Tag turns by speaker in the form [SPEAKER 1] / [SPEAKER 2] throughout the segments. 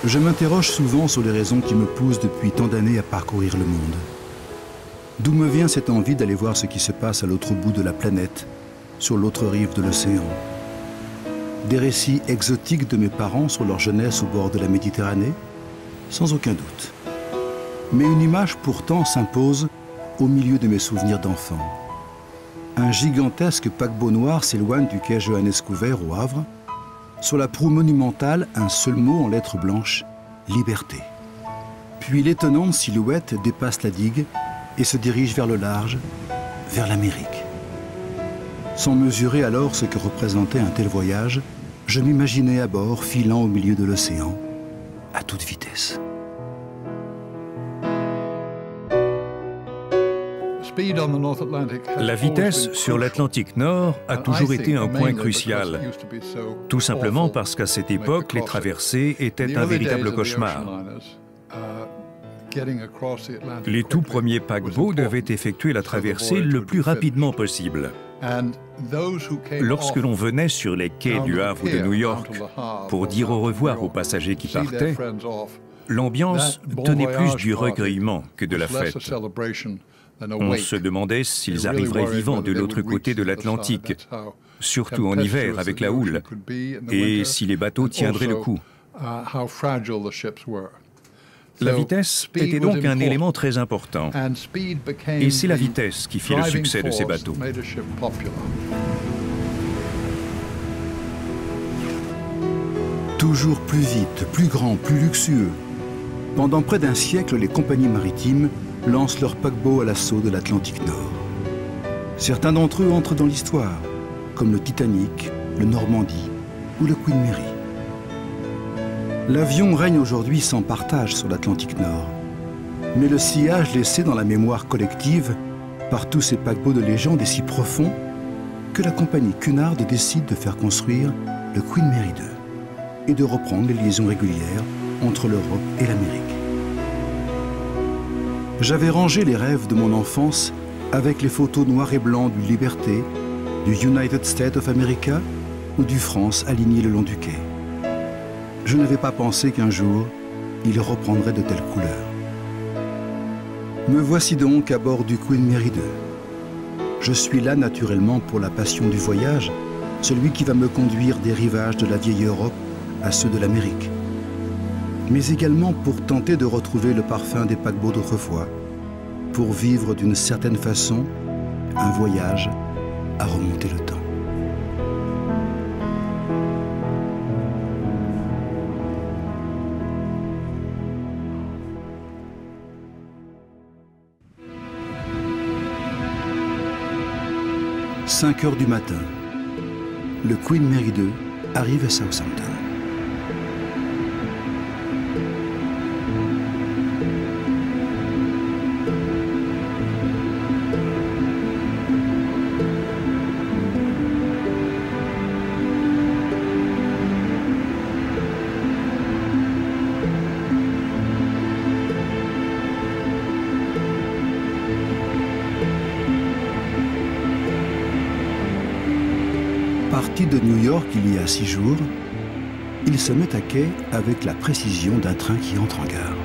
[SPEAKER 1] Je m'interroge souvent sur les raisons qui me poussent depuis tant d'années à parcourir le monde. D'où me vient cette envie d'aller voir ce qui se passe à l'autre bout de la planète, sur l'autre rive de l'océan? Des récits exotiques de mes parents sur leur jeunesse au bord de la Méditerranée? Sans aucun doute. Mais une image pourtant s'impose au milieu de mes souvenirs d'enfant. Un gigantesque paquebot noir s'éloigne du quai Johannes Couver au Havre. Sur la proue monumentale, un seul mot en lettres blanches, liberté. Puis l'étonnante silhouette dépasse la digue et se dirige vers le large, vers l'Amérique. Sans mesurer alors ce que représentait un tel voyage, je m'imaginais à bord filant au milieu de l'océan, à toute vitesse.
[SPEAKER 2] La vitesse sur l'Atlantique Nord a toujours été un point crucial, tout simplement parce qu'à cette époque, les traversées étaient un véritable cauchemar. Les tout premiers paquebots devaient effectuer la traversée le plus rapidement possible. Lorsque l'on venait sur les quais du Havre ou de New York pour dire au revoir aux passagers qui partaient, l'ambiance tenait plus du recueillement que de la fête. On se demandait s'ils arriveraient vivants de l'autre côté de l'Atlantique, surtout en hiver avec la houle, et si les bateaux tiendraient le coup. La vitesse était donc un élément très important, et c'est la vitesse qui fit le succès de ces bateaux.
[SPEAKER 1] Toujours plus vite, plus grand, plus luxueux. Pendant près d'un siècle, les compagnies maritimes lancent leurs paquebots à l'assaut de l'Atlantique Nord. Certains d'entre eux entrent dans l'histoire, comme le Titanic, le Normandie ou le Queen Mary. L'avion règne aujourd'hui sans partage sur l'Atlantique Nord, mais le sillage laissé dans la mémoire collective par tous ces paquebots de légende est si profond que la compagnie Cunard décide de faire construire le Queen Mary 2 et de reprendre les liaisons régulières entre l'Europe et l'Amérique. J'avais rangé les rêves de mon enfance avec les photos noir et blanc du Liberté, du United States of America ou du France aligné le long du quai. Je n'avais pas pensé qu'un jour, il reprendrait de telles couleurs. Me voici donc à bord du Queen Mary 2. Je suis là naturellement pour la passion du voyage, celui qui va me conduire des rivages de la vieille Europe à ceux de l'Amérique, mais également pour tenter de retrouver le parfum des paquebots d'autrefois, pour vivre d'une certaine façon un voyage à remonter le temps. « 5 heures du matin, le Queen Mary 2 arrive à Southampton. Parti de New York il y a 6 jours, il se met à quai avec la précision d'un train qui entre en gare.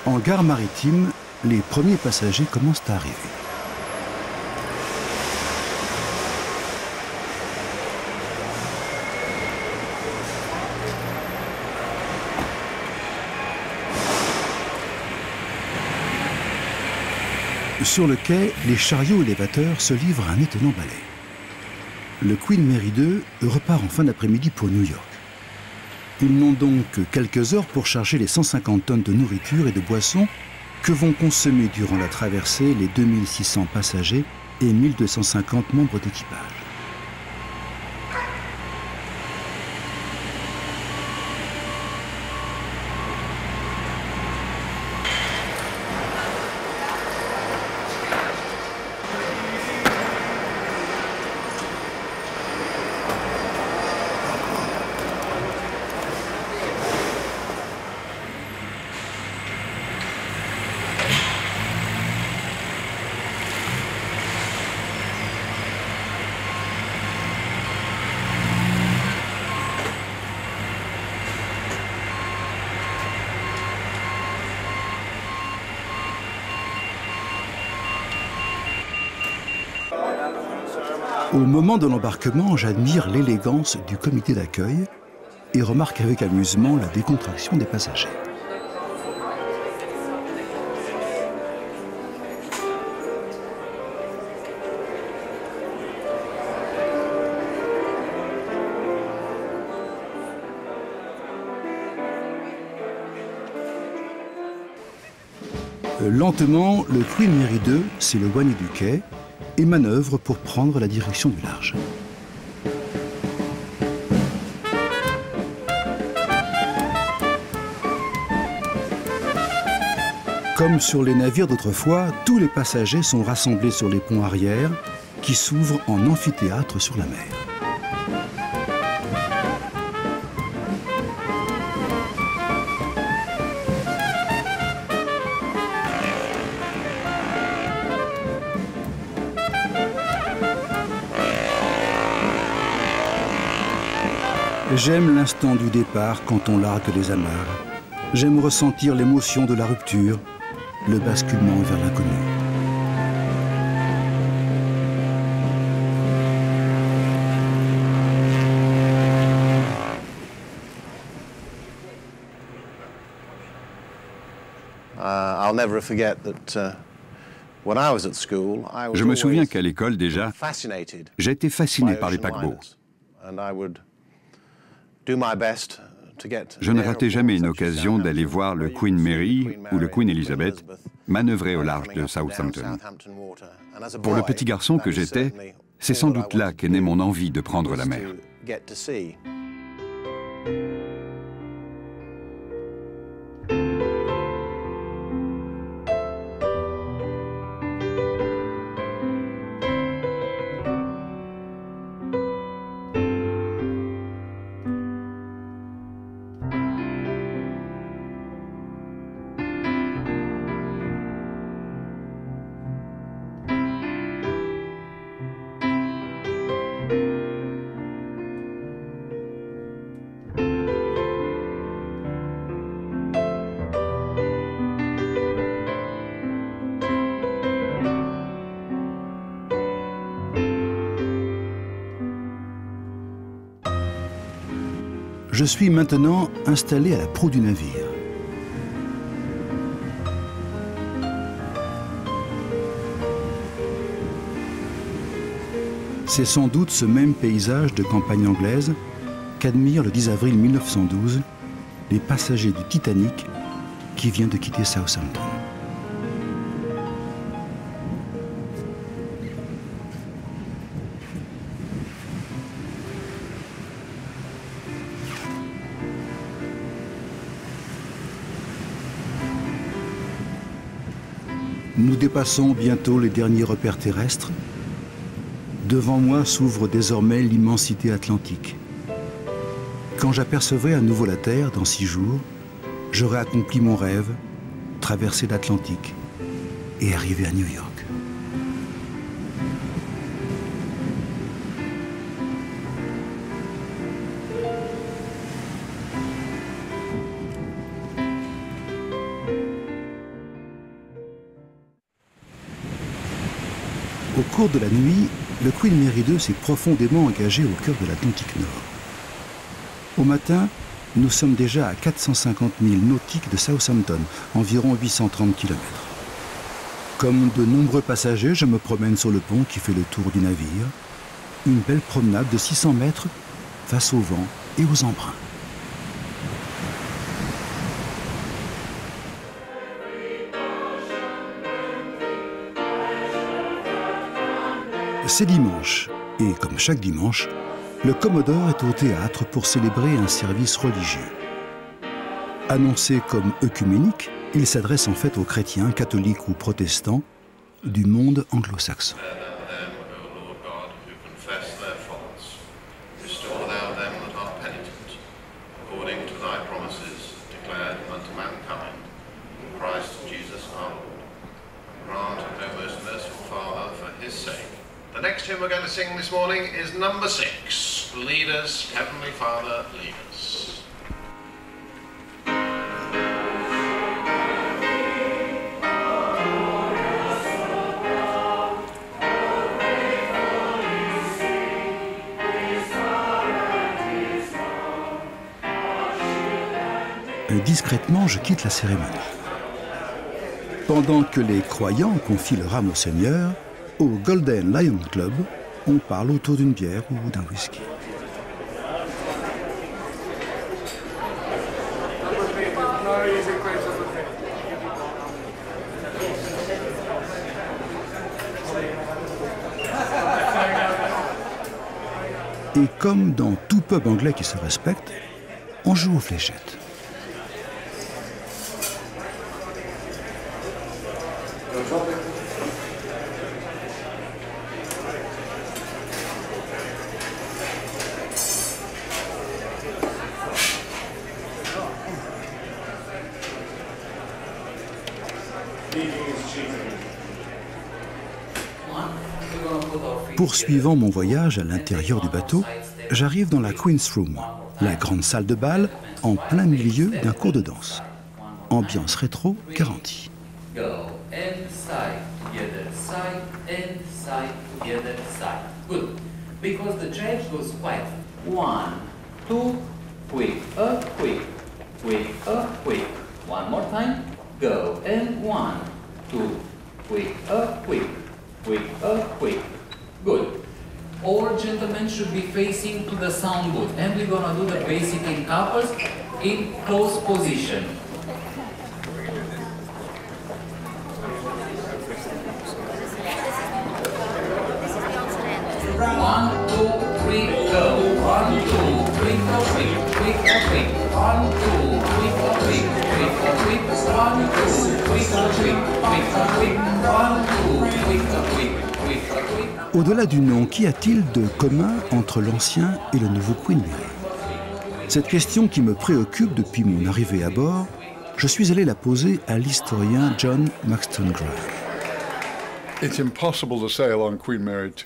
[SPEAKER 1] En gare maritime, les premiers passagers commencent à arriver. Sur le quai, les chariots élévateurs se livrent à un étonnant balai. Le Queen Mary 2 repart en fin d'après-midi pour New York. Ils n'ont donc que quelques heures pour charger les 150 tonnes de nourriture et de boissons Que vont consommer durant la traversée les 2600 passagers et 1250 membres d'équipage? Au moment de l'embarquement, j'admire l'élégance du comité d'accueil et remarque avec amusement la décontraction des passagers. Lentement, le Queen Mary 2 s'éloigne du quai et manœuvre pour prendre la direction du large. Comme sur les navires d'autrefois, tous les passagers sont rassemblés sur les ponts arrière qui s'ouvrent en amphithéâtre sur la mer. J'aime l'instant du départ quand on largue les amarres. J'aime ressentir l'émotion de la rupture, le basculement vers l'inconnu.
[SPEAKER 3] Je me souviens qu'à l'école déjà, j'ai été fasciné par les paquebots. Je ne ratais jamais une occasion d'aller voir le Queen Mary ou le Queen Elizabeth manœuvrer au large de Southampton. Pour le petit garçon que j'étais, c'est sans doute là qu'est née mon envie de prendre la mer. Je suis maintenant installé à la proue du navire. C'est sans doute ce même paysage de campagne anglaise qu'admirent le 10 avril 1912 les passagers du Titanic qui vient de quitter Southampton. Nous dépassons bientôt les derniers repères terrestres. Devant moi s'ouvre désormais l'immensité atlantique. Quand j'apercevrai à nouveau la Terre dans 6 jours, j'aurai accompli mon rêve, traverser l'Atlantique et arriver à New York. Au cours de la nuit, le Queen Mary 2 s'est profondément engagé au cœur de l'Atlantique Nord. Au matin, nous sommes déjà à 450 milles nautiques de Southampton, environ 830 km. Comme de nombreux passagers, je me promène sur le pont qui fait le tour du navire. Une belle promenade de 600 mètres face au vent et aux embruns.
[SPEAKER 1] C'est dimanche, et comme chaque dimanche, le Commodore est au théâtre pour célébrer un service religieux. Annoncé comme œcuménique, il s'adresse en fait aux chrétiens, catholiques ou protestants, du monde anglo-saxon.
[SPEAKER 4] The next hymn we're going to sing this morning is number 6, Lead Us, Heavenly Father, Lead Us.
[SPEAKER 1] Discrètement, je quitte la cérémonie. Pendant que les croyants confient leur âme au Seigneur, au Golden Lion Club, on parle autour d'une bière ou d'un whisky. Et comme dans tout pub anglais qui se respecte, on joue aux fléchettes. Poursuivant mon voyage à l'intérieur du bateau, j'arrive dans la Queen's Room, la grande salle de bal en plein milieu d'un cours de danse. Ambiance rétro garantie.
[SPEAKER 5] Because the change goes quiet. 1, 2, quick, quick, quick, quick. One more time. Go and 1, 2, quick, quick, quick, quick. Good. All gentlemen should be facing to the sound booth, and we're gonna do the basic in couples in close position. 1, 2, 3, go. 1, 2, 3, go, quick, quick, quick. 1, 2, 3, go, quick, quick, quick. 1, 2, 3, go, quick, quick, quick. 1, 2, 3, go, quick, quick, quick.
[SPEAKER 1] Au-delà du nom, qu'y a-t-il de commun entre l'ancien et le nouveau Queen Mary? Cette question qui me préoccupe depuis mon arrivée à bord, je suis allé la poser à l'historien John Maxton Graham.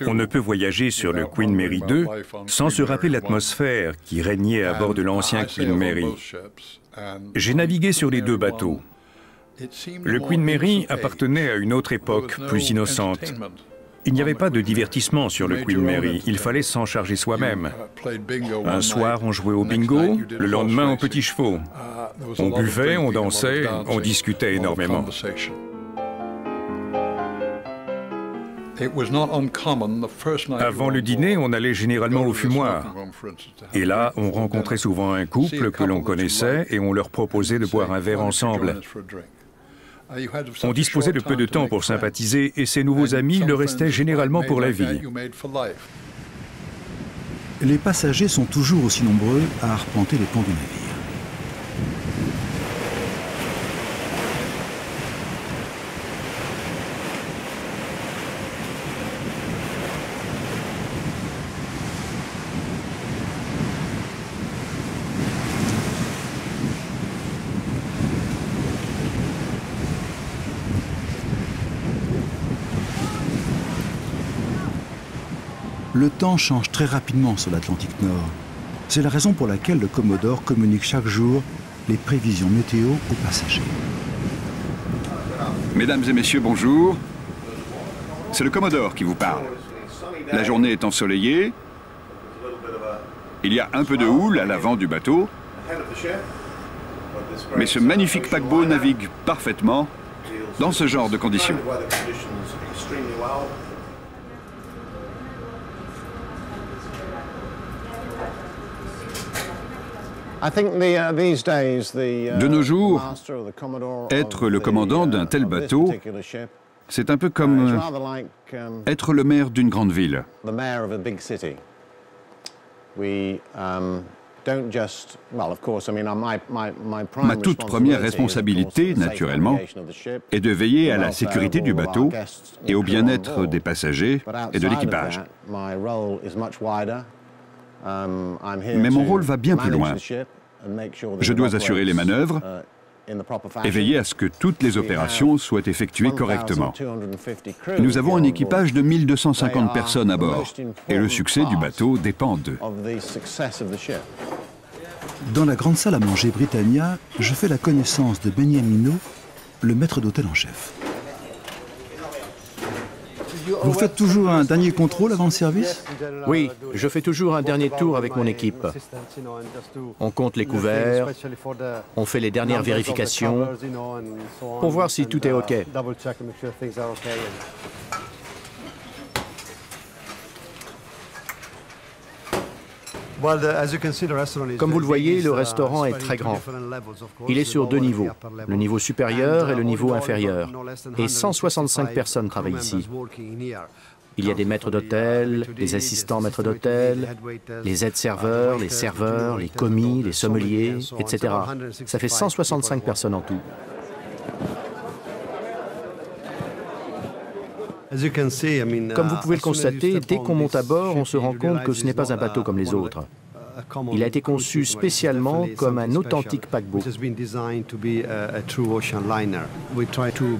[SPEAKER 2] On ne peut voyager sur le Queen Mary 2 sans se rappeler l'atmosphère qui régnait à bord de l'ancien Queen Mary. J'ai navigué sur les deux bateaux. Le Queen Mary appartenait à une autre époque, plus innocente. Il n'y avait pas de divertissement sur le Queen Mary, il fallait s'en charger soi-même. Un soir, on jouait au bingo, le lendemain aux petits chevaux. On buvait, on dansait, on discutait énormément. Avant le dîner, on allait généralement au fumoir. Et là, on rencontrait souvent un couple que l'on connaissait et on leur proposait de boire un verre ensemble. On disposait de peu de temps pour sympathiser et ces nouveaux amis le restaient généralement pour la vie.
[SPEAKER 1] Les passagers sont toujours aussi nombreux à arpenter les ponts du navire. Le temps change très rapidement sur l'Atlantique Nord. C'est la raison pour laquelle le Commodore communique chaque jour les prévisions météo aux passagers.
[SPEAKER 6] Mesdames et messieurs, bonjour. C'est le Commodore qui vous parle. La journée est ensoleillée. Il y a un peu de houle à l'avant du bateau. Mais ce magnifique paquebot navigue parfaitement dans ce genre de conditions. De nos jours, être le commandant d'un tel bateau C'est un peu comme être le maire d'une grande ville. Ma toute première responsabilité, naturellement, est de veiller à la sécurité du bateau et au bien-être des passagers et de l'équipage. Mais mon rôle va bien plus loin. Je dois assurer les manœuvres et veiller à ce que toutes les opérations soient effectuées correctement. Nous avons un équipage de 1250 personnes à bord, et le succès du bateau dépend d'eux.
[SPEAKER 1] Dans la grande salle à manger Britannia, je fais la connaissance de Beniamino, le maître d'hôtel en chef. Vous faites toujours un dernier contrôle avant le service?
[SPEAKER 7] Oui, je fais toujours un dernier tour avec mon équipe. On compte les couverts, on fait les dernières vérifications pour voir si tout est OK. Comme vous le voyez, le restaurant est très grand. Il est sur 2 niveaux, le niveau supérieur et le niveau inférieur. Et 165 personnes travaillent ici. Il y a des maîtres d'hôtel, des assistants maîtres d'hôtel, les aides-serveurs, les serveurs, les commis, les sommeliers, etc. Ça fait 165 personnes en tout. Comme vous pouvez le constater, dès qu'on monte à bord, on se rend compte que ce n'est pas un bateau comme les autres. Il a été conçu spécialement comme un authentique paquebot.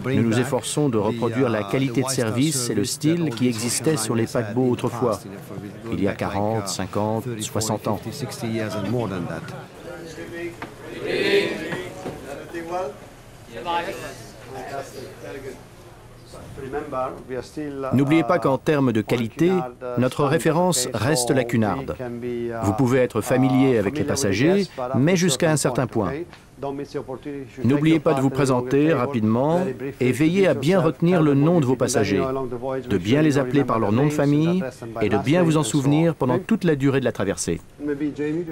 [SPEAKER 7] Nous nous efforçons de reproduire la qualité de service et le style qui existait sur les paquebots autrefois, il y a 40, 50, 60 ans. N'oubliez pas qu'en termes de qualité, notre référence reste la Cunard. Vous pouvez être familier avec les passagers, mais jusqu'à un certain point. N'oubliez pas de vous présenter rapidement et veillez à bien retenir le nom de vos passagers, de bien les appeler par leur nom de famille et de bien vous en souvenir pendant toute la durée de la traversée.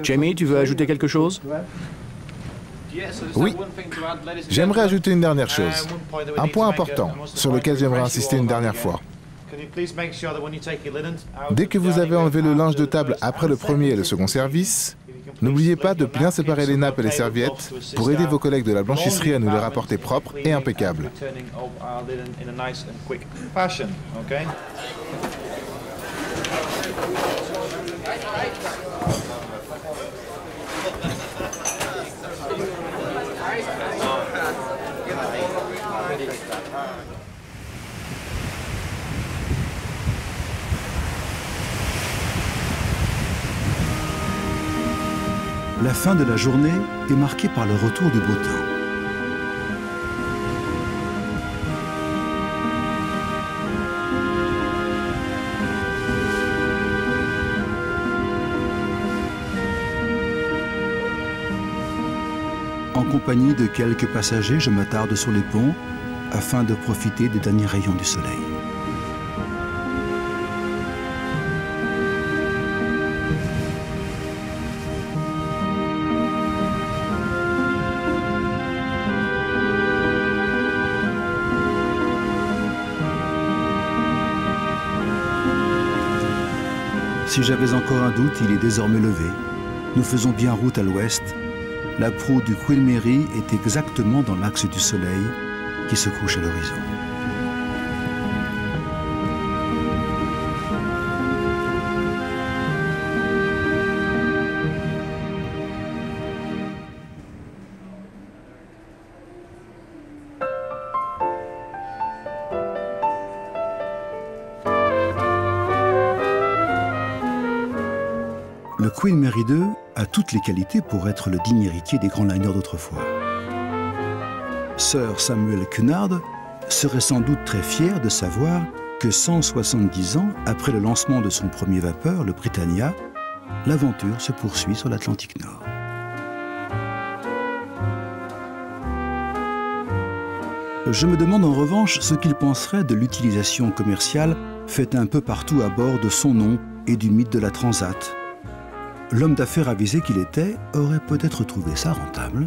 [SPEAKER 7] Jamie, tu veux ajouter quelque chose ?
[SPEAKER 8] Oui, j'aimerais ajouter une dernière chose, un point important sur lequel j'aimerais insister une dernière fois. Dès que vous avez enlevé le linge de table après le premier et le second service, n'oubliez pas de bien séparer les nappes et les serviettes pour aider vos collègues de la blanchisserie à nous les rapporter propres et impeccables.
[SPEAKER 1] La fin de la journée est marquée par le retour du beau temps. En compagnie de quelques passagers, je m'attarde sur les ponts afin de profiter des derniers rayons du soleil. Si j'avais encore un doute, il est désormais levé. Nous faisons bien route à l'ouest. La proue du Queen Mary est exactement dans l'axe du soleil qui se couche à l'horizon. Le Queen Mary II a toutes les qualités pour être le digne héritier des grands liners d'autrefois. Sir Samuel Cunard serait sans doute très fier de savoir que 170 ans après le lancement de son premier vapeur, le Britannia, l'aventure se poursuit sur l'Atlantique Nord. Je me demande en revanche ce qu'il penserait de l'utilisation commerciale faite un peu partout à bord de son nom et du mythe de la Transat. L'homme d'affaires avisé qu'il était aurait peut-être trouvé ça rentable.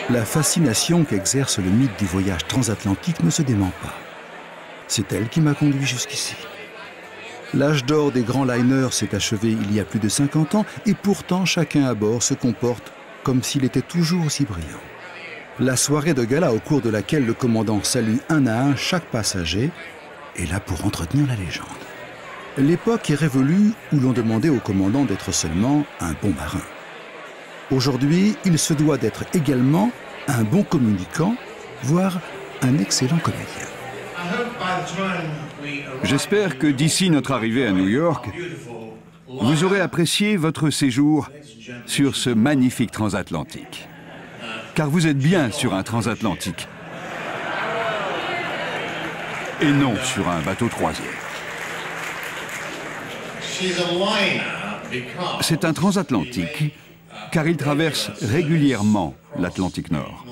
[SPEAKER 1] La fascination qu'exerce le mythe du voyage transatlantique ne se dément pas. C'est elle qui m'a conduit jusqu'ici. L'âge d'or des grands liners s'est achevé il y a plus de 50 ans et pourtant chacun à bord se comporte comme s'il était toujours aussi brillant. La soirée de gala au cours de laquelle le commandant salue un à un chaque passager est là pour entretenir la légende. L'époque est révolue où l'on demandait au commandant d'être seulement un bon marin. Aujourd'hui, il se doit d'être également un bon communicant, voire un excellent comédien.
[SPEAKER 6] J'espère que d'ici notre arrivée à New York, vous aurez apprécié votre séjour sur ce magnifique transatlantique. Car vous êtes bien sur un transatlantique. Et non sur un bateau de croisière. C'est un transatlantique car il traverse régulièrement l'Atlantique Nord.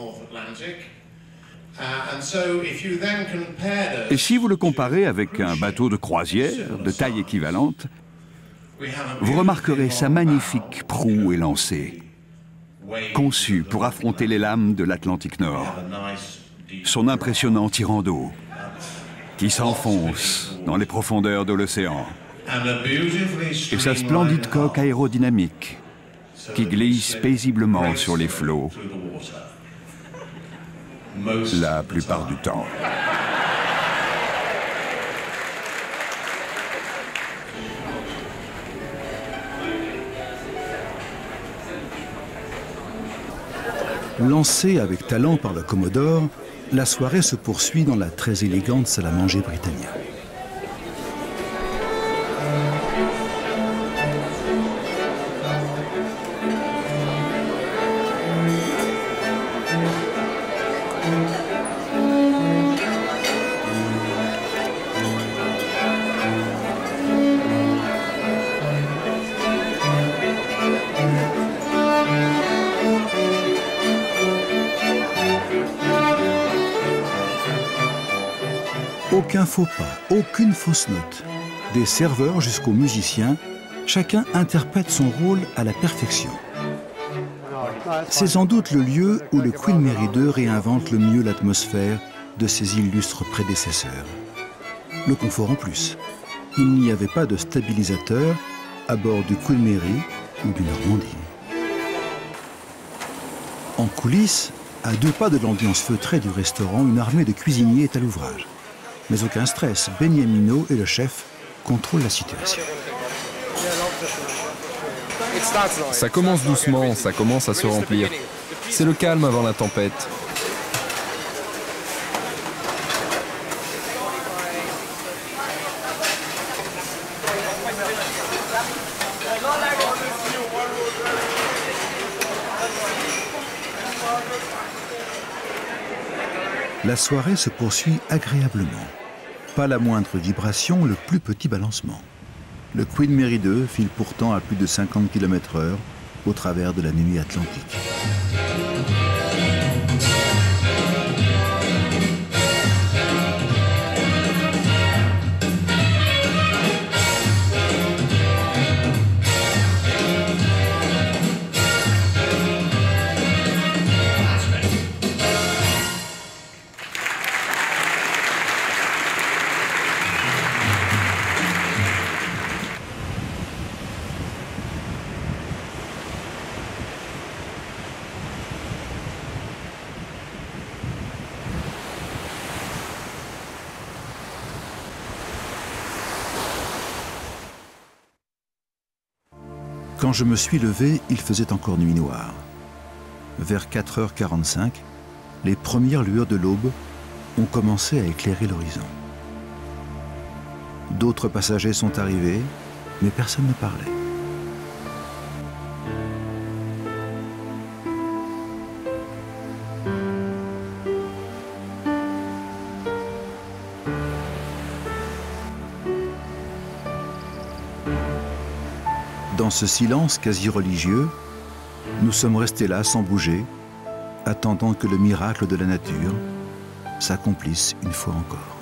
[SPEAKER 6] Et si vous le comparez avec un bateau de croisière de taille équivalente, vous remarquerez sa magnifique proue élancée, conçue pour affronter les lames de l'Atlantique Nord, son impressionnant tirant d'eau, qui s'enfonce dans les profondeurs de l'océan, et sa splendide coque aérodynamique, qui glisse paisiblement sur les flots, la plupart du temps.
[SPEAKER 1] Lancée avec talent par le Commodore, la soirée se poursuit dans la très élégante salle à manger Britannia. Aucun faux pas, aucune fausse note. Des serveurs jusqu'aux musiciens, chacun interprète son rôle à la perfection. C'est sans doute le lieu où le Queen Mary II réinvente le mieux l'atmosphère de ses illustres prédécesseurs. Le confort en plus. Il n'y avait pas de stabilisateur à bord du Queen Mary ou du Normandie. En coulisses, à 2 pas de l'ambiance feutrée du restaurant, une armée de cuisiniers est à l'ouvrage. Mais aucun stress, Beniamino et le chef contrôlent la situation.
[SPEAKER 9] Ça commence doucement, ça commence à se remplir. C'est le calme avant la tempête.
[SPEAKER 1] La soirée se poursuit agréablement. Pas la moindre vibration, le plus petit balancement. Le Queen Mary II file pourtant à plus de 50 km/h au travers de la nuit atlantique. Quand je me suis levé, il faisait encore nuit noire. Vers 4h45, les premières lueurs de l'aube ont commencé à éclairer l'horizon. D'autres passagers sont arrivés, mais personne ne parlait. Dans ce silence quasi religieux, nous sommes restés là sans bouger, attendant que le miracle de la nature s'accomplisse une fois encore.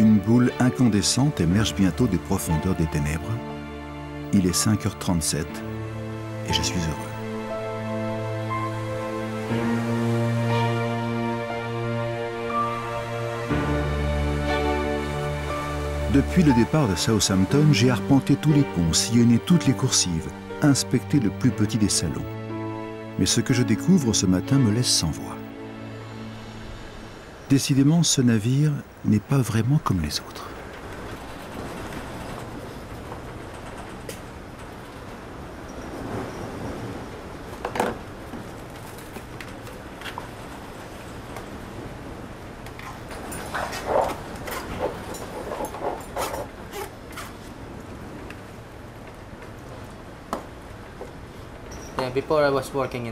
[SPEAKER 1] Une boule incandescente émerge bientôt des profondeurs des ténèbres. Il est 5h37 et je suis heureux. Depuis le départ de Southampton, j'ai arpenté tous les ponts, sillonné toutes les coursives, inspecté le plus petit des salons. Mais ce que je découvre ce matin me laisse sans voix. Décidément, ce navire n'est pas vraiment comme les autres.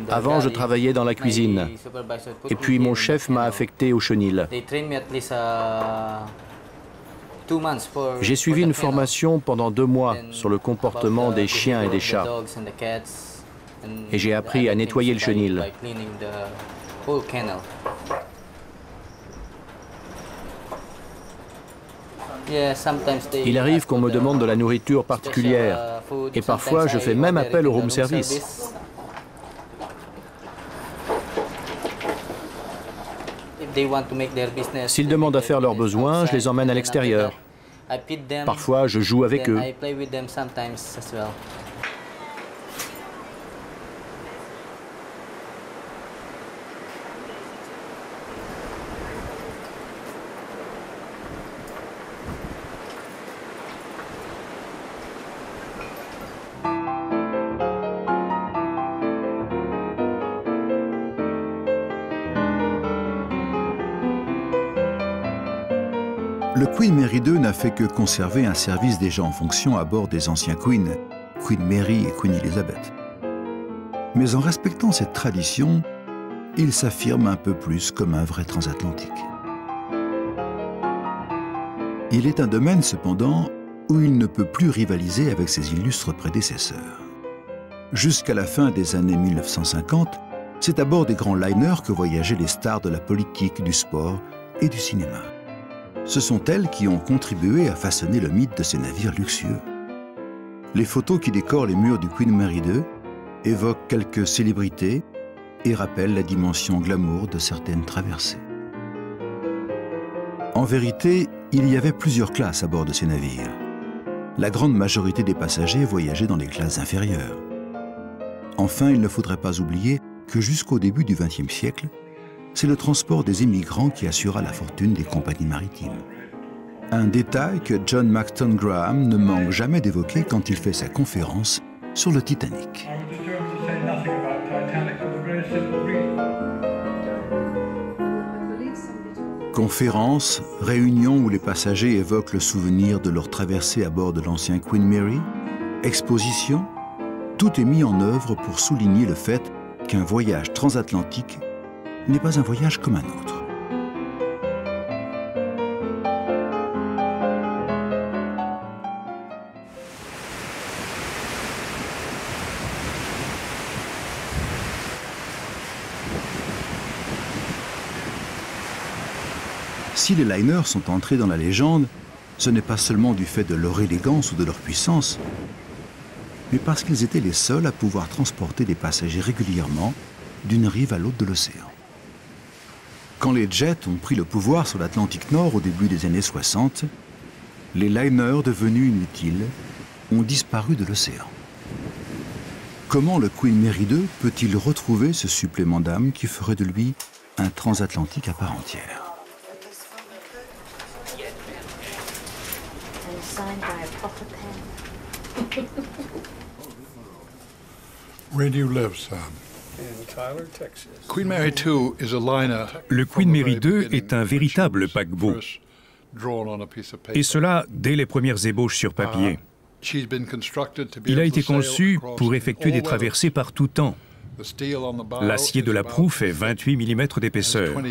[SPEAKER 7] Avant, je travaillais dans la cuisine. Et puis mon chef m'a affecté au chenil. J'ai suivi une formation pendant 2 mois sur le comportement des chiens et des chats. Et j'ai appris à nettoyer le chenil. Il arrive qu'on me demande de la nourriture particulière. Et parfois, je fais même appel au room service. S'ils demandent à faire leurs besoins, je les emmène à l'extérieur. Parfois, je joue avec eux.
[SPEAKER 1] Le Queen Mary II n'a fait que conserver un service déjà en fonction à bord des anciens Queens, Queen Mary et Queen Elizabeth. Mais en respectant cette tradition, il s'affirme un peu plus comme un vrai transatlantique. Il est un domaine, cependant, où il ne peut plus rivaliser avec ses illustres prédécesseurs. Jusqu'à la fin des années 1950, c'est à bord des grands liners que voyageaient les stars de la politique, du sport et du cinéma. Ce sont elles qui ont contribué à façonner le mythe de ces navires luxueux. Les photos qui décorent les murs du Queen Mary II évoquent quelques célébrités et rappellent la dimension glamour de certaines traversées. En vérité, il y avait plusieurs classes à bord de ces navires. La grande majorité des passagers voyageaient dans les classes inférieures. Enfin, il ne faudrait pas oublier que jusqu'au début du XXe siècle, c'est le transport des immigrants qui assura la fortune des compagnies maritimes. Un détail que John Maxton Graham ne manque jamais d'évoquer quand il fait sa conférence sur le Titanic. Conférences, réunions où les passagers évoquent le souvenir de leur traversée à bord de l'ancien Queen Mary, expositions, tout est mis en œuvre pour souligner le fait qu'un voyage transatlantique n'est pas un voyage comme un autre. Si les liners sont entrés dans la légende, ce n'est pas seulement du fait de leur élégance ou de leur puissance, mais parce qu'ils étaient les seuls à pouvoir transporter des passagers régulièrement d'une rive à l'autre de l'océan. Quand les jets ont pris le pouvoir sur l'Atlantique Nord au début des années 60, les liners devenus inutiles ont disparu de l'océan. Comment le Queen Mary II peut-il retrouver ce supplément d'âme qui ferait de lui un transatlantique à part entière?
[SPEAKER 10] Where do you live, Sam? Queen Mary II is a liner.
[SPEAKER 2] Le Queen Mary II est un véritable paquebot. Et cela dès les premières ébauches sur papier. Il a été conçu pour effectuer des traversées par tout temps. L'acier de la proue fait 28 mm d'épaisseur.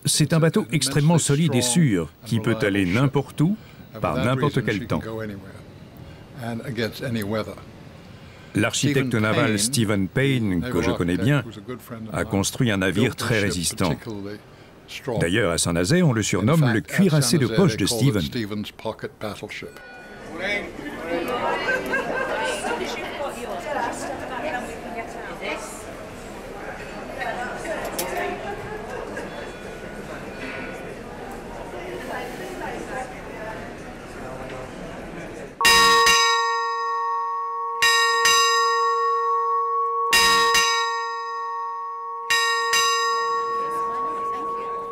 [SPEAKER 2] C'est un bateau extrêmement solide et sûr, qui peut aller n'importe où, par n'importe quel temps. L'architecte naval Stephen Payne, que je connais bien, a construit un navire très résistant. D'ailleurs, à Saint-Nazaire, on le surnomme le cuirassé de poche de Stevens.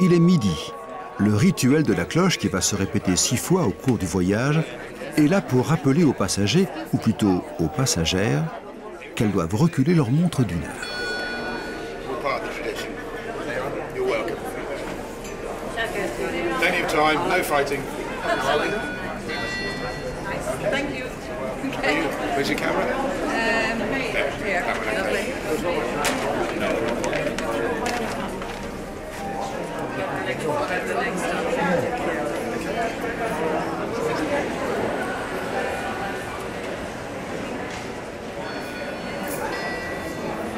[SPEAKER 1] Il est midi. Le rituel de la cloche, qui va se répéter 6 fois au cours du voyage, est là pour rappeler aux passagers, ou plutôt aux passagères, qu'elles doivent reculer leur montre d'1 heure.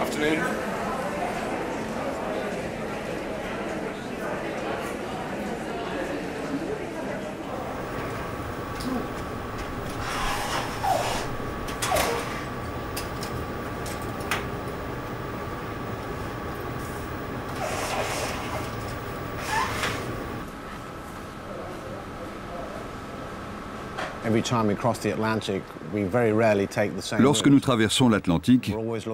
[SPEAKER 4] Afternoon.
[SPEAKER 6] Lorsque nous traversons l'Atlantique,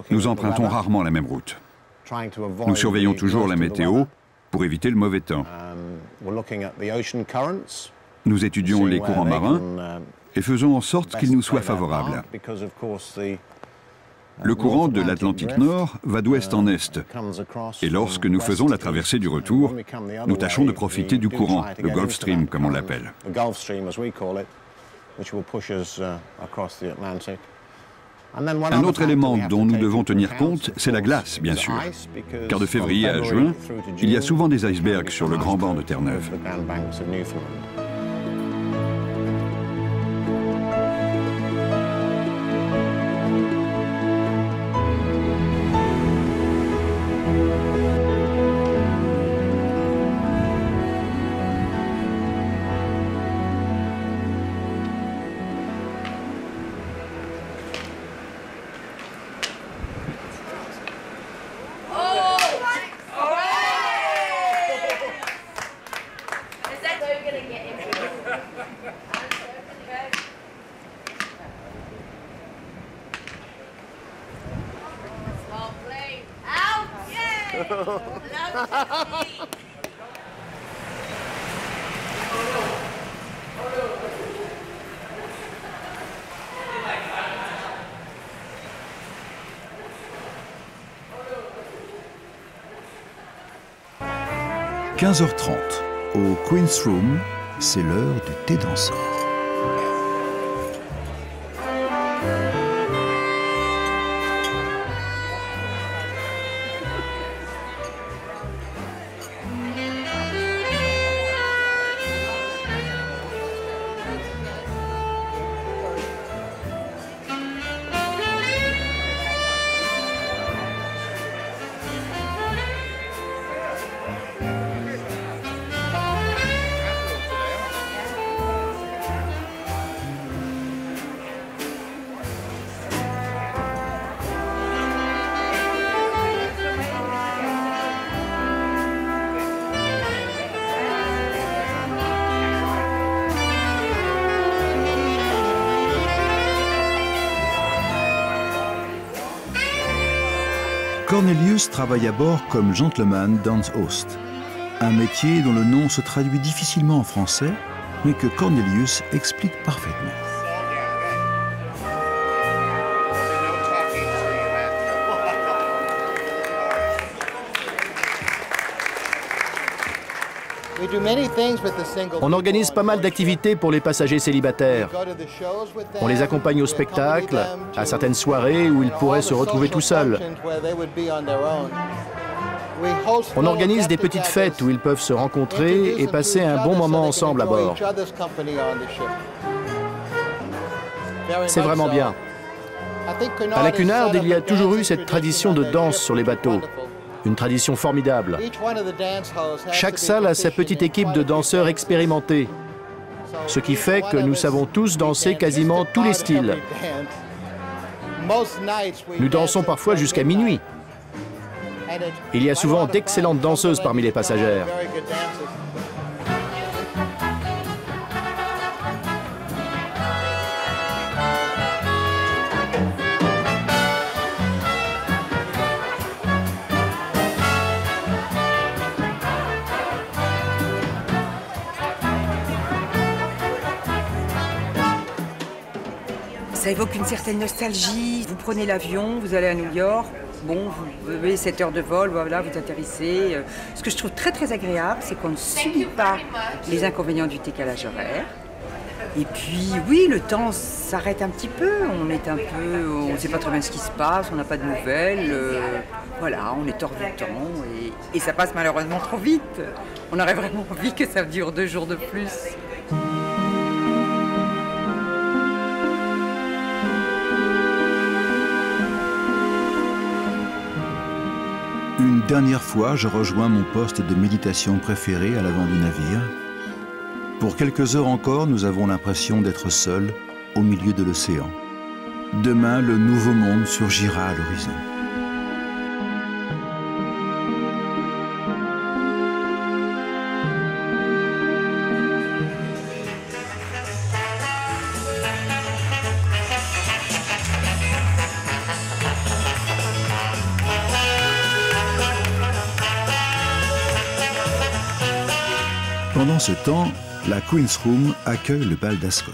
[SPEAKER 6] nous empruntons rarement la même route. Nous surveillons toujours la météo pour éviter le mauvais temps. Nous étudions les courants marins et faisons en sorte qu'ils nous soient favorables. Le courant de l'Atlantique Nord va d'ouest en est, et lorsque nous faisons la traversée du retour, nous tâchons de profiter du courant, le Gulf Stream comme on l'appelle. Un autre élément dont nous devons tenir compte, c'est la glace, bien sûr. Car de février à juin, il y a souvent des icebergs sur le grand banc de Terre-Neuve. «
[SPEAKER 1] 15h30, au Queen's Room, c'est l'heure du thé dansant. Cornelius travaille à bord comme gentleman dance host, un métier dont le nom se traduit difficilement en français, mais que Cornelius explique parfaitement.
[SPEAKER 7] On organise pas mal d'activités pour les passagers célibataires. On les accompagne au spectacle, à certaines soirées où ils pourraient se retrouver tout seuls. On organise des petites fêtes où ils peuvent se rencontrer et passer un bon moment ensemble à bord. C'est vraiment bien. À la Cunard, il y a toujours eu cette tradition de danse sur les bateaux. Une tradition formidable. Chaque salle a sa petite équipe de danseurs expérimentés, ce qui fait que nous savons tous danser quasiment tous les styles. Nous dansons parfois jusqu'à minuit. Il y a souvent d'excellentes danseuses parmi les passagères.
[SPEAKER 11] Ça évoque une certaine nostalgie. Vous prenez l'avion, vous allez à New York. Bon, vous avez 7 heures de vol, voilà, vous atterrissez. Ce que je trouve très très agréable, c'est qu'on ne subit pas les inconvénients du décalage horaire. Et puis, oui, le temps s'arrête un petit peu. On est un peu, on ne sait pas très bien ce qui se passe, on n'a pas de nouvelles. Voilà, on est hors du temps et ça passe malheureusement trop vite. On aurait vraiment envie que ça dure 2 jours de plus.
[SPEAKER 1] Une dernière fois, je rejoins mon poste de méditation préféré à l'avant du navire. Pour quelques heures encore, nous avons l'impression d'être seuls au milieu de l'océan. Demain, le nouveau monde surgira à l'horizon. Pendant ce temps, la Queen's Room accueille le bal d'Ascot.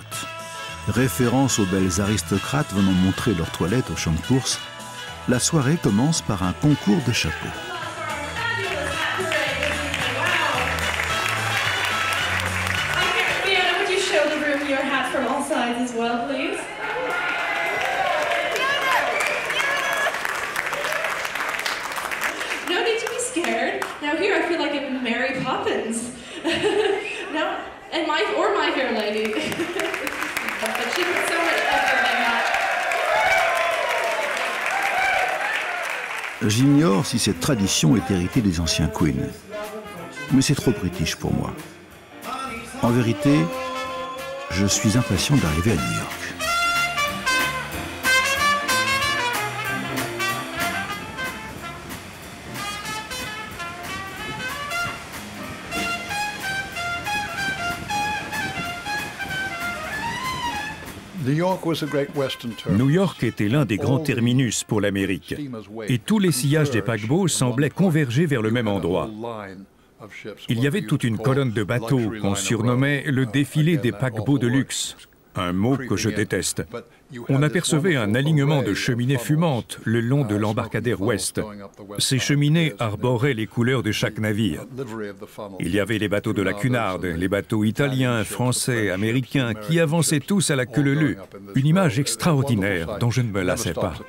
[SPEAKER 1] Référence aux belles aristocrates venant montrer leurs toilettes au champ de course, la soirée commence par un concours de chapeaux. J'ignore si cette tradition est héritée des anciens Queens, mais c'est trop british pour moi. En vérité, je suis impatient d'arriver à New York.
[SPEAKER 2] New York était l'un des grands terminus pour l'Amérique, et tous les sillages des paquebots semblaient converger vers le même endroit. Il y avait toute une colonne de bateaux qu'on surnommait le défilé des paquebots de luxe, un mot que je déteste. On apercevait un alignement de cheminées fumantes le long de l'embarcadère ouest. Ces cheminées arboraient les couleurs de chaque navire. Il y avait les bateaux de la Cunard, les bateaux italiens, français, américains, qui avançaient tous à la queue leu-leu. Une image extraordinaire dont je ne me lassais pas. «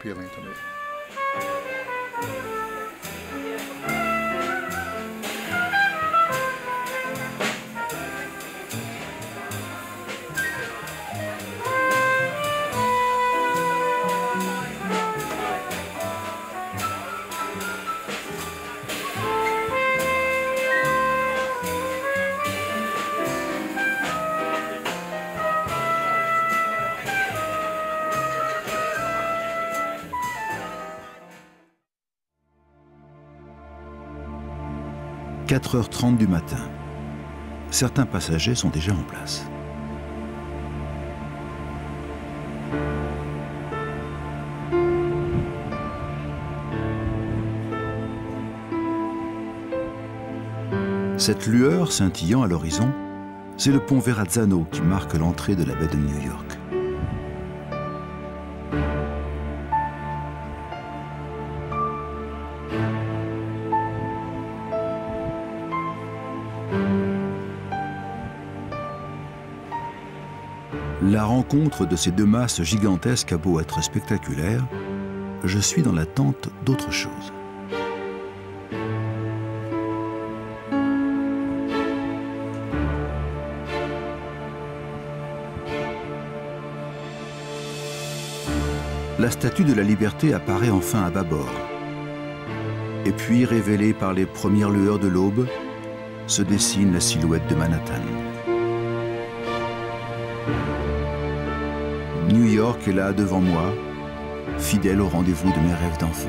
[SPEAKER 1] 4h30 du matin. Certains passagers sont déjà en place. Cette lueur scintillant à l'horizon, c'est le pont Verrazzano qui marque l'entrée de la baie de New York. La rencontre de ces deux masses gigantesques a beau être spectaculaire, je suis dans l'attente d'autre chose. La statue de la Liberté apparaît enfin à bâbord. Et puis, révélée par les premières lueurs de l'aube, se dessine la silhouette de Manhattan. New York est là devant moi, fidèle au rendez-vous de mes rêves d'enfant.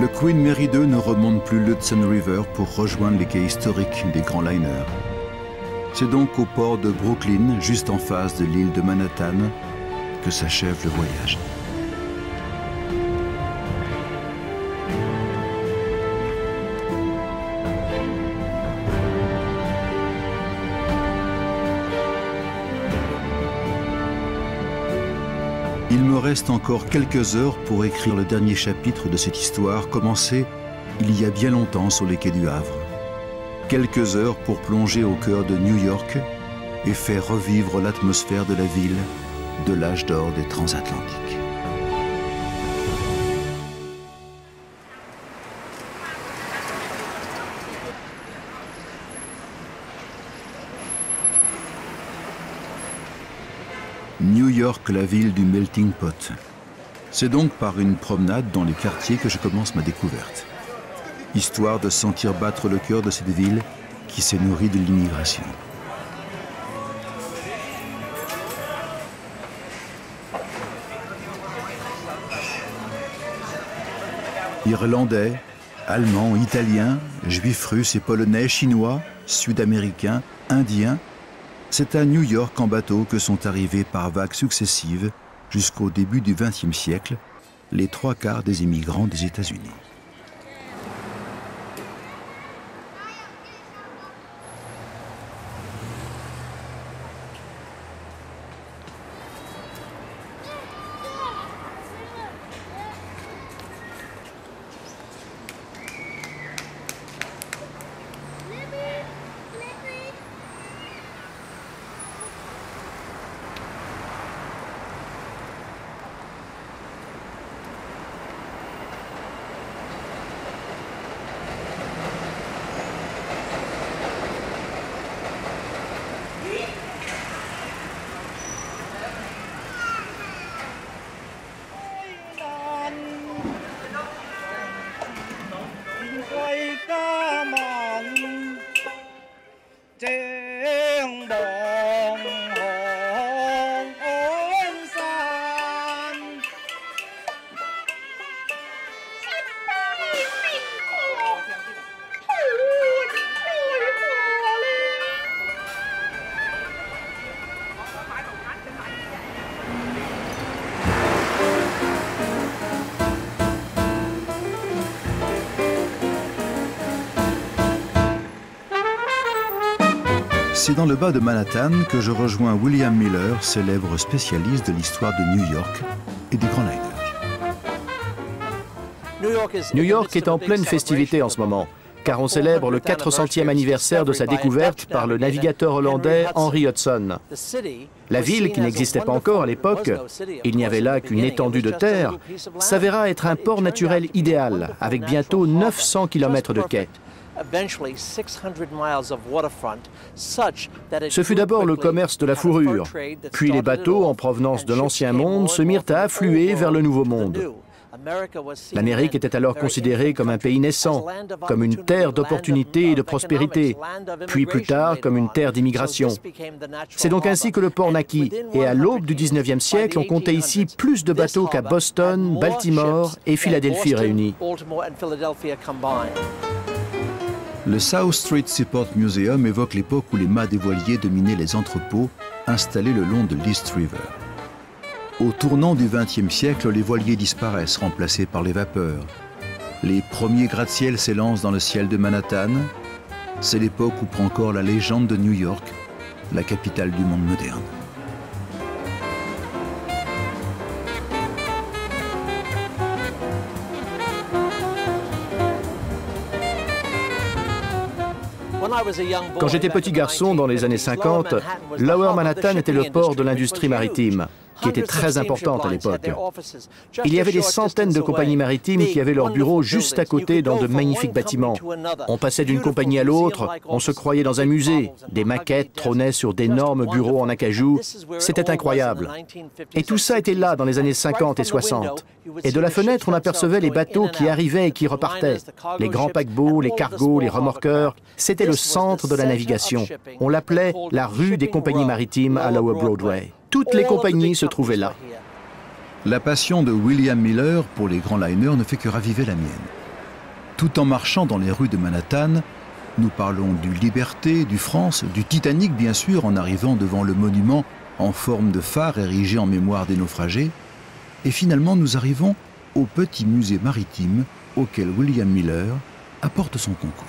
[SPEAKER 1] Le Queen Mary 2 ne remonte plus l'Hudson River pour rejoindre les quais historiques des grands liners. C'est donc au port de Brooklyn, juste en face de l'île de Manhattan, que s'achève le voyage. Il me reste encore quelques heures pour écrire le dernier chapitre de cette histoire commencée il y a bien longtemps sur les quais du Havre. Quelques heures pour plonger au cœur de New York et faire revivre l'atmosphère de la ville de l'âge d'or des transatlantiques. New York, la ville du melting pot. C'est donc par une promenade dans les quartiers que je commence ma découverte. Histoire de sentir battre le cœur de cette ville qui s'est nourrie de l'immigration. Irlandais, Allemands, Italiens, Juifs russes et Polonais, Chinois, Sud-Américains, Indiens, c'est à New York en bateau que sont arrivés par vagues successives, jusqu'au début du XXe siècle, les 3/4 des immigrants des États-Unis. C'est dans le bas de Manhattan que je rejoins William Miller, célèbre spécialiste de l'histoire de New York et des grands liners.
[SPEAKER 7] New York est en pleine festivité en ce moment, car on célèbre le 400e anniversaire de sa découverte par le navigateur hollandais Henry Hudson. La ville, qui n'existait pas encore à l'époque, il n'y avait là qu'une étendue de terre, s'avéra être un port naturel idéal, avec bientôt 900 km de quais. Ce fut d'abord le commerce de la fourrure, puis les bateaux en provenance de l'Ancien Monde se mirent à affluer vers le Nouveau Monde. L'Amérique était alors considérée comme un pays naissant, comme une terre d'opportunités et de prospérité, puis plus tard comme une terre d'immigration. C'est donc ainsi que le port naquit, et à l'aube du 19e siècle, on comptait ici plus de bateaux qu'à Boston, Baltimore et Philadelphie réunis.
[SPEAKER 1] Le South Street Seaport Museum évoque l'époque où les mâts des voiliers dominaient les entrepôts installés le long de l'East River. Au tournant du XXe siècle, les voiliers disparaissent, remplacés par les vapeurs. Les premiers gratte-ciel s'élancent dans le ciel de Manhattan. C'est l'époque où prend corps la légende de New York, la capitale du monde moderne.
[SPEAKER 7] Quand j'étais petit garçon dans les années 50, Lower Manhattan était le port de l'industrie maritime, qui était très importante à l'époque. Il y avait des centaines de compagnies maritimes qui avaient leurs bureaux juste à côté dans de magnifiques bâtiments. On passait d'une compagnie à l'autre, on se croyait dans un musée. Des maquettes trônaient sur d'énormes bureaux en acajou. C'était incroyable. Et tout ça était là dans les années 50 et 60. Et de la fenêtre, on apercevait les bateaux qui arrivaient et qui repartaient. Les grands paquebots, les cargos, les remorqueurs. C'était le centre de la navigation. On l'appelait la rue des compagnies maritimes à Lower Broadway. Toutes les compagnies se trouvaient là.
[SPEAKER 1] La passion de William Miller pour les grands liners ne fait que raviver la mienne. Tout en marchant dans les rues de Manhattan, nous parlons du Liberté, du France, du Titanic bien sûr, en arrivant devant le monument en forme de phare érigé en mémoire des naufragés. Et finalement, nous arrivons au petit musée maritime auquel William Miller apporte son concours.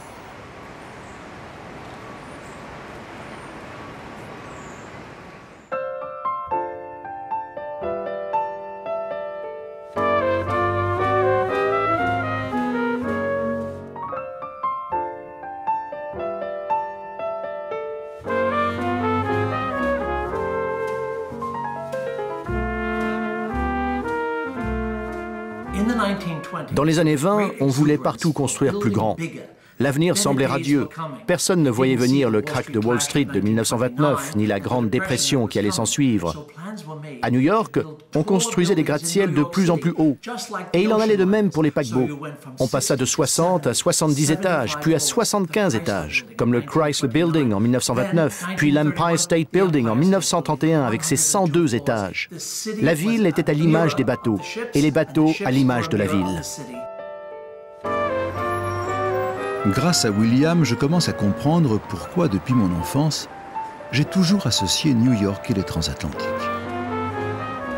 [SPEAKER 7] Dans les années 20, on voulait partout construire plus grand. L'avenir semblait radieux. Personne ne voyait venir le krach de Wall Street de 1929, ni la Grande Dépression qui allait s'en suivre. À New York, on construisait des gratte-ciel de plus en plus hauts. Et il en allait de même pour les paquebots. On passa de 60 à 70 étages, puis à 75 étages, comme le Chrysler Building en 1929, puis l'Empire State Building en 1931 avec ses 102 étages. La ville était à l'image des bateaux, et les bateaux à l'image de la ville.
[SPEAKER 1] Grâce à William, je commence à comprendre pourquoi, depuis mon enfance, j'ai toujours associé New York et les transatlantiques.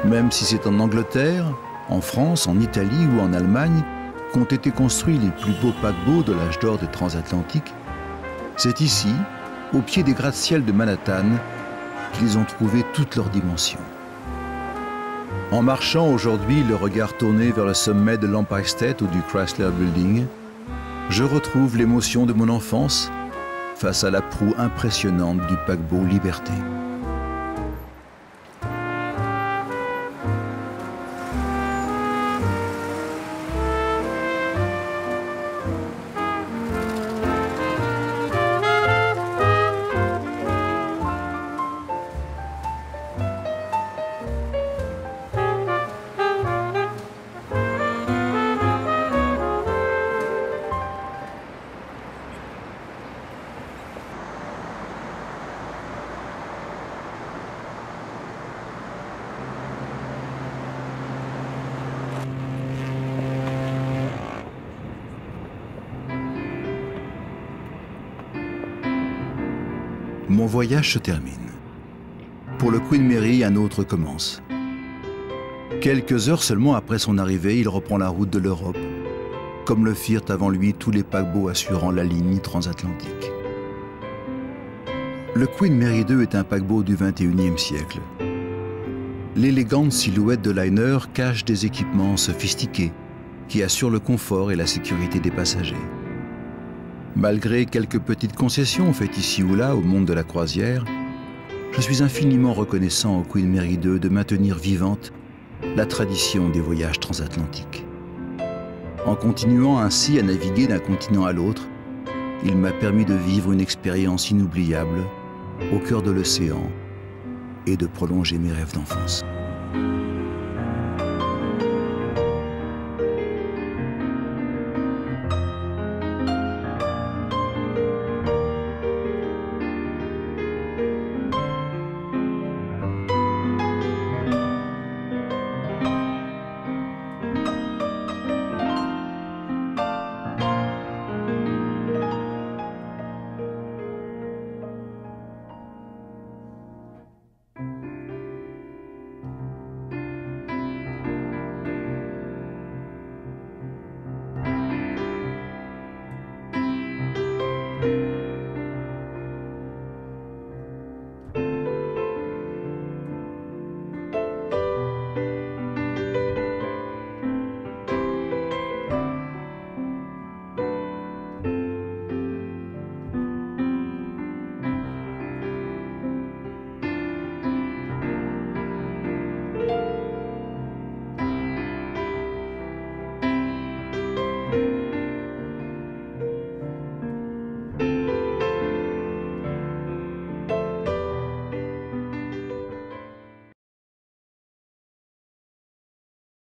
[SPEAKER 1] Même si c'est en Angleterre, en France, en Italie ou en Allemagne qu'ont été construits les plus beaux paquebots de l'âge d'or des transatlantiques, c'est ici, au pied des gratte-ciel de Manhattan, qu'ils ont trouvé toutes leurs dimensions. En marchant aujourd'hui, le regard tourné vers le sommet de l'Empire State ou du Chrysler Building, je retrouve l'émotion de mon enfance face à la proue impressionnante du paquebot Liberté. Mon voyage se termine. Pour le Queen Mary, un autre commence. Quelques heures seulement après son arrivée, il reprend la route de l'Europe, comme le firent avant lui tous les paquebots assurant la ligne transatlantique. Le Queen Mary II est un paquebot du XXIe siècle. L'élégante silhouette de liner cache des équipements sophistiqués qui assurent le confort et la sécurité des passagers. Malgré quelques petites concessions faites ici ou là au monde de la croisière, je suis infiniment reconnaissant au Queen Mary II de maintenir vivante la tradition des voyages transatlantiques. En continuant ainsi à naviguer d'un continent à l'autre, il m'a permis de vivre une expérience inoubliable au cœur de l'océan et de prolonger mes rêves d'enfance.